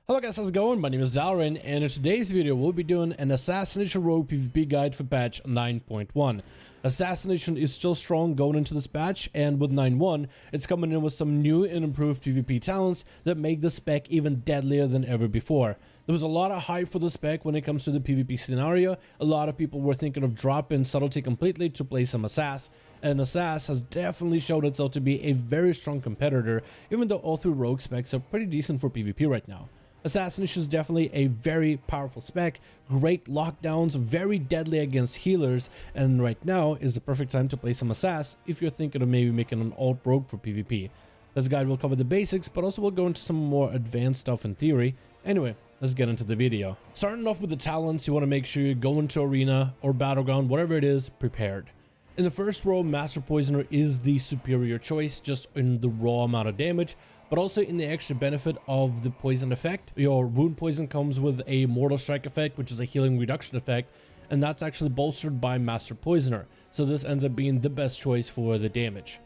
Hello guys, how's it going? My name is Dalaran, and in today's video we'll be doing an Assassination Rogue PvP guide for patch 9.1. Assassination is still strong going into this patch, and with 9.1, it's coming in with some new and improved PvP talents that make the spec even deadlier than ever before. There was a lot of hype for the spec when it comes to the PvP scenario. A lot of people were thinking of dropping Subtlety completely to play some Assass, and Assass has definitely shown itself to be a very strong competitor, even though all three rogue specs are pretty decent for PvP right now. Assassination is definitely a very powerful spec, great lockdowns, very deadly against healers, and right now is the perfect time to play some Assass if you're thinking of maybe making an alt rogue for PvP. This guide will cover the basics, but also we'll go into some more advanced stuff in theory. Anyway, let's get into the video. Starting off with the talents, you want to make sure you go into arena or battleground, whatever it is, prepared. In the first row, Master Poisoner is the superior choice just in the raw amount of damage, but also in the extra benefit of the poison effect. Your wound poison comes with a mortal strike effect, which is a healing reduction effect, and that's actually bolstered by Master Poisoner, so this ends up being the best choice for the damage.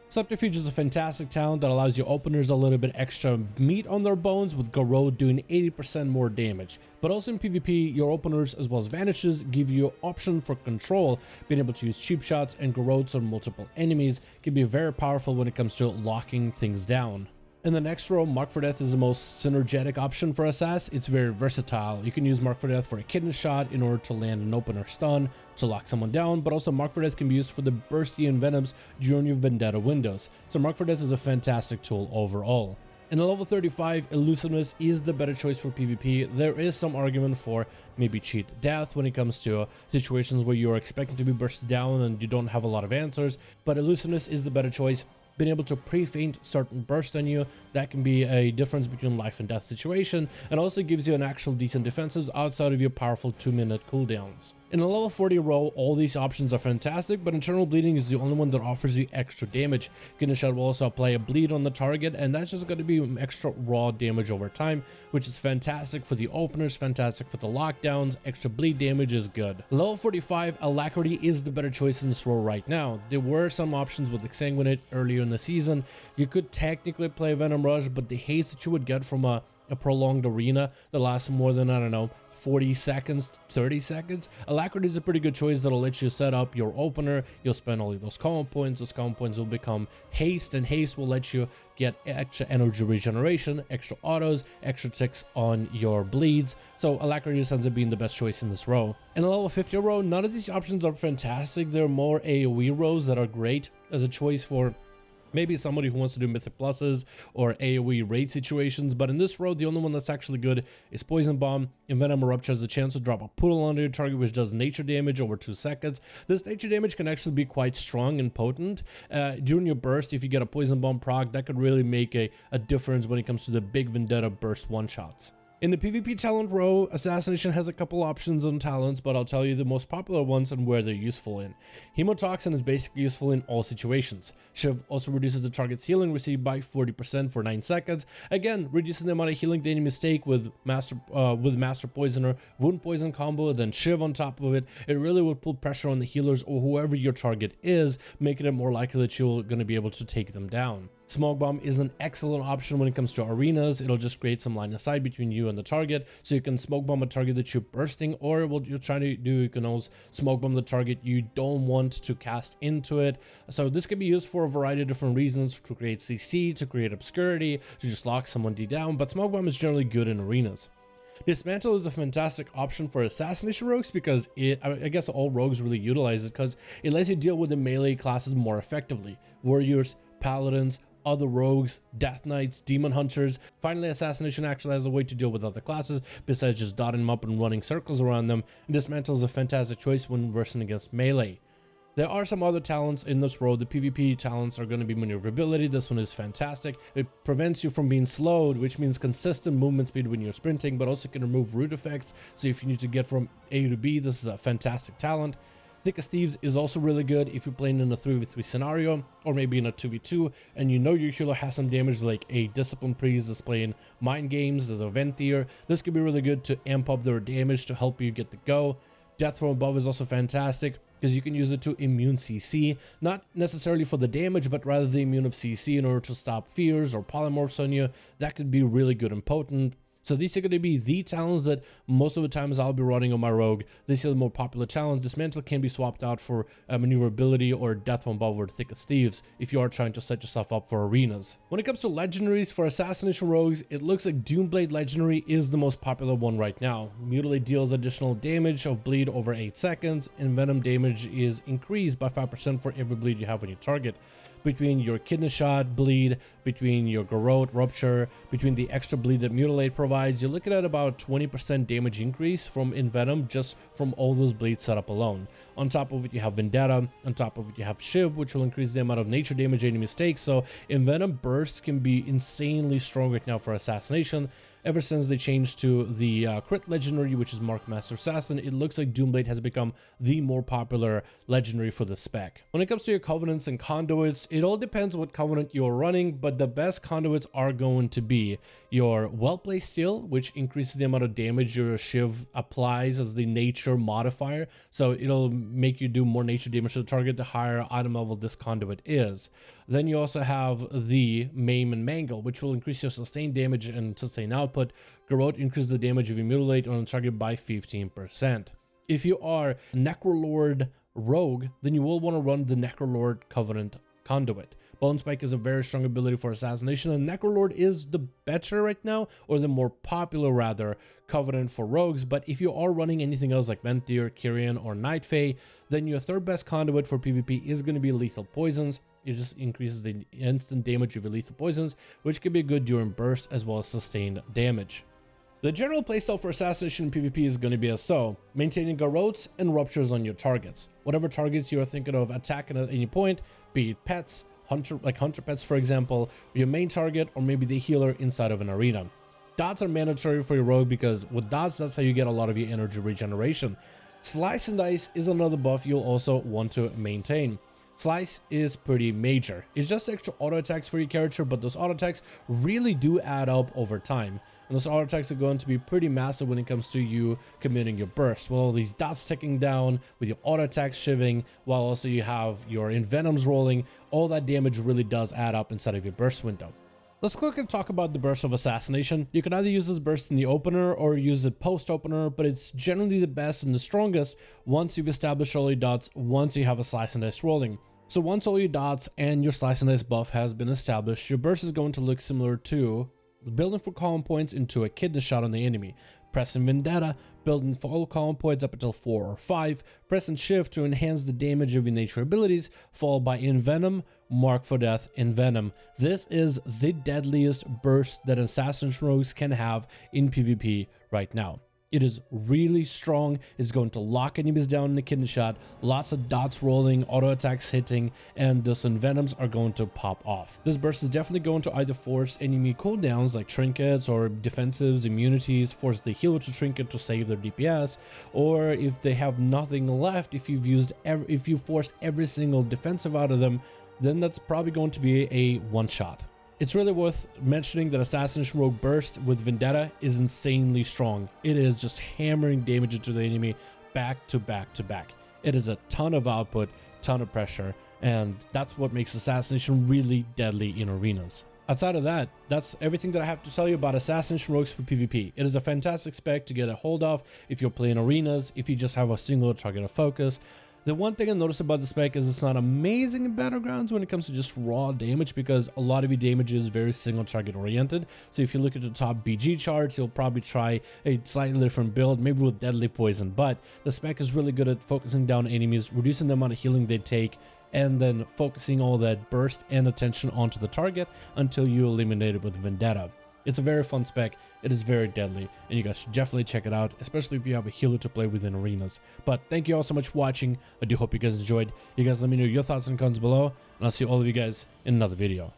Subterfuge is a fantastic talent that allows your openers a little bit extra meat on their bones, with Garrote doing 80% more damage. But also in PvP, your openers as well as vanishes give you option for control. Being able to use cheap shots and Garrotes on multiple enemies can be very powerful when it comes to locking things down. In the next row, Mark for Death is the most synergetic option for Assass. It's very versatile. You can use Mark for Death for a kidney shot in order to land an opener stun to lock someone down, but also Mark for Death can be used for the bursty and venoms during your vendetta windows. So Mark for Death is a fantastic tool overall. In a level 35, Elusiveness is the better choice for PvP. There is some argument for maybe cheat death when it comes to situations where you're expecting to be bursted down and you don't have a lot of answers, but Elusiveness is the better choice. Being able to pre-feint certain burst on you, that can be a difference between life and death situation, and also gives you an actual decent defensives outside of your powerful 2-minute cooldowns. In a level 40 row, all these options are fantastic, but Internal Bleeding is the only one that offers you extra damage. Kidney Shot will also apply a bleed on the target, and that's just going to be extra raw damage over time, which is fantastic for the openers, fantastic for the lockdowns. Extra bleed damage is good. Level 45, Alacrity is the better choice in this row right now. There were some options with Exsanguinate earlier in the season. You could technically play Venom Rush, but the haste that you would get from a prolonged arena that lasts more than, I don't know, 40 seconds, 30 seconds. Alacrity is a pretty good choice that'll let you set up your opener. You'll spend all of those common points. Those common points will become haste, and haste will let you get extra energy regeneration, extra autos, extra ticks on your bleeds. So Alacrity just ends up being the best choice in this row. In the level 50 row, none of these options are fantastic. There are more AoE rows that are great as a choice for maybe somebody who wants to do Mythic Pluses or AoE raid situations, but in this row, the only one that's actually good is Poison Bomb. Envenom Rupture has a chance to drop a poodle onto your target, which does nature damage over 2 seconds. This nature damage can actually be quite strong and potent. During your burst, if you get a Poison Bomb proc, that could really make a difference when it comes to the big Vendetta burst one-shots. In the PvP talent row, Assassination has a couple options on talents, but I'll tell you the most popular ones and where they're useful in. Hemotoxin is basically useful in all situations. Shiv also reduces the target's healing received by 40% for 9 seconds, again reducing the amount of healing the enemy take with Master Poisoner, Wound Poison combo, then Shiv on top of it. It really would put pressure on the healers or whoever your target is, making it more likely that you're going to be able to take them down. Smoke Bomb is an excellent option when it comes to arenas. It'll just create some line of sight between you and the target, so you can Smoke Bomb a target that you're bursting, or what you're trying to do, you can also Smoke Bomb the target you don't want to cast into it. So this can be used for a variety of different reasons, to create CC, to create obscurity, to just lock someone down, but Smoke Bomb is generally good in arenas. Dismantle is a fantastic option for Assassination rogues because I guess all rogues really utilize it because it lets you deal with the melee classes more effectively. Warriors, Paladins, other rogues, Death Knights, Demon Hunters. Finally, Assassination actually has a way to deal with other classes besides just dotting them up and running circles around them, and Dismantle is a fantastic choice when versing against melee. There are some other talents in this row. The PvP talents are going to be maneuverability. This one is fantastic. It prevents you from being slowed, which means consistent movement speed when you're sprinting, but also can remove root effects. So if you need to get from A to B, this is a fantastic talent. Thick as Thieves is also really good if you're playing in a 3v3 scenario, or maybe in a 2v2, and you know your healer has some damage like a Discipline Priest is playing Mind Games as a Venthyr. This could be really good to amp up their damage to help you get the go. Death from Above is also fantastic because you can use it to immune CC, not necessarily for the damage, but rather the immune of CC in order to stop fears or polymorphs on you. That could be really good and potent. So these are going to be the talents that most of the times I'll be running on my rogue. These are the more popular talents. Dismantle can be swapped out for maneuverability or death from above or thickest thieves if you are trying to set yourself up for arenas. When it comes to legendaries for assassination rogues, it looks like Doomblade legendary is the most popular one right now. Mutilate deals additional damage of bleed over 8 seconds, and venom damage is increased by 5% for every bleed you have on your target. Between your kidney shot bleed, between your garrote rupture, between the extra bleed that Mutilate provides, you're looking at about 20% damage increase from Envenom just from all those bleeds set up alone. On top of it, you have Vendetta. On top of it, you have Shiv, which will increase the amount of nature damage enemies take. So Envenom bursts can be insanely strong right now for Assassination. Ever since they changed to the crit legendary, which is Mark Master Assassin, it looks like Doomblade has become the more popular legendary for the spec. When it comes to your Covenants and Conduits, it all depends what Covenant you're running, but the best Conduits are going to be your well-placed steel, which increases the amount of damage your Shiv applies as the nature modifier. So it'll make you do more nature damage to the target the higher item level this Conduit is. Then you also have the Maim and Mangle, which will increase your sustained damage and sustained output. Garrote increases the damage of your Mutilate on the target by 15%. If you are Necrolord Rogue, then you will want to run the Necrolord Covenant Conduit. Bone Spike is a very strong ability for Assassination, and Necrolord is the better right now, or the more popular rather, Covenant for rogues. But if you are running anything else like Ventir, Kyrian, or Night Fae, then your third best Conduit for PvP is going to be Lethal Poisons. It just increases the instant damage of your lethal poisons, which can be good during burst as well as sustained damage. The general playstyle for Assassination in PvP is going to be as so: maintaining garrotes and ruptures on your targets. Whatever targets you are thinking of attacking at any point, be it pets, hunter pets for example, or your main target, or maybe the healer inside of an arena. Dots are mandatory for your rogue because with dots, that's how you get a lot of your energy regeneration. Slice and Dice is another buff you'll also want to maintain. Slice is pretty major. It's just extra auto attacks for your character, but those auto attacks really do add up over time. And those auto attacks are going to be pretty massive when it comes to you committing your burst. With all these dots ticking down, with your auto attacks shivving, while also you have your Envenoms rolling, all that damage really does add up inside of your burst window. Let's quickly talk about the burst of Assassination. You can either use this burst in the opener or use it post-opener, but it's generally the best and the strongest once you've established all your dots, once you have a Slice and Dice rolling. So once all your dots and your Slice and Dice buff has been established, your burst is going to look similar to building for column points into a kidney shot on the enemy, pressing Vendetta, building for all column points up until 4 or 5, pressing Shift to enhance the damage of your nature abilities, followed by Envenom, Mark for Death, Envenom. This is the deadliest burst that Assassination rogues can have in PvP right now. It is really strong. It's going to lock enemies down in the kidney shot, lots of dots rolling, auto attacks hitting, and those Envenoms are going to pop off. This burst is definitely going to either force enemy cooldowns like trinkets or defensives, immunities, force the healer to trinket to save their DPS, or if they have nothing left, if you forced every single defensive out of them, then that's probably going to be a one-shot. It's really worth mentioning that Assassination Rogue Burst with Vendetta is insanely strong. It is just hammering damage into the enemy back to back to back. It is a ton of output, ton of pressure, and that's what makes Assassination really deadly in arenas. Outside of that, that's everything that I have to tell you about Assassination Rogues for PvP. It is a fantastic spec to get a hold of if you're playing arenas, if you just have a single target of focus. The one thing I noticed about the spec is it's not amazing in Battlegrounds when it comes to just raw damage, because a lot of your damage is very single target oriented. So if you look at the top BG charts, you'll probably try a slightly different build, maybe with Deadly Poison, but the spec is really good at focusing down enemies, reducing the amount of healing they take, and then focusing all that burst and attention onto the target until you eliminate it with Vendetta. It's a very fun spec, it is very deadly, and you guys should definitely check it out, especially if you have a healer to play within arenas. But thank you all so much for watching. I do hope you guys enjoyed. You guys let me know your thoughts and comments below, and I'll see all of you guys in another video.